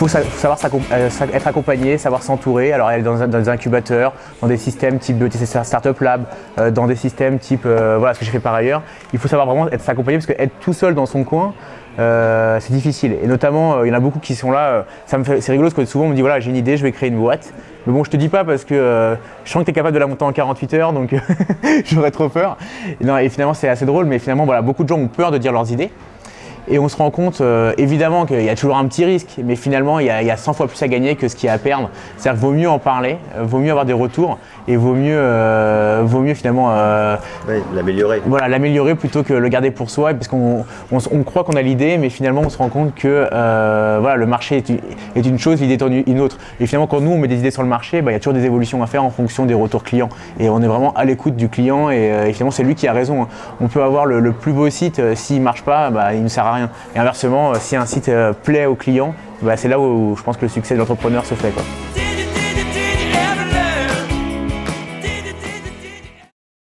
faut savoir être accompagné, savoir s'entourer. Alors aller dans des incubateurs, dans des systèmes type BETC Startup Lab, dans des systèmes type voilà ce que j'ai fait par ailleurs. Il faut savoir vraiment être accompagné parce que être tout seul dans son coin, c'est difficile. Et notamment, il y en a beaucoup qui sont là. C'est rigolo parce que souvent on me dit voilà j'ai une idée, je vais créer une boîte. Mais bon, je te dis pas parce que je sens que tu es capable de la monter en 48 heures, donc j'aurais trop peur. Et finalement, c'est assez drôle, mais finalement, voilà, beaucoup de gens ont peur de dire leurs idées. Et on se rend compte évidemment qu'il y a toujours un petit risque, mais finalement il y a 100 fois plus à gagner que ce qu'il y a à perdre. C'est-à-dire qu'il vaut mieux en parler, vaut mieux avoir des retours et vaut mieux finalement l'améliorer. Voilà, l'améliorer plutôt que le garder pour soi, parce qu'on croit qu'on a l'idée, mais finalement on se rend compte que voilà, le marché est une chose, l'idée est une autre. Et finalement quand nous on met des idées sur le marché, il y a toujours des évolutions à faire en fonction des retours clients. Et on est vraiment à l'écoute du client et finalement c'est lui qui a raison. On peut avoir le plus beau site, s'il ne marche pas, il ne sert à rien. Et inversement, si un site plaît au client, c'est là où je pense que le succès de l'entrepreneur se fait, quoi.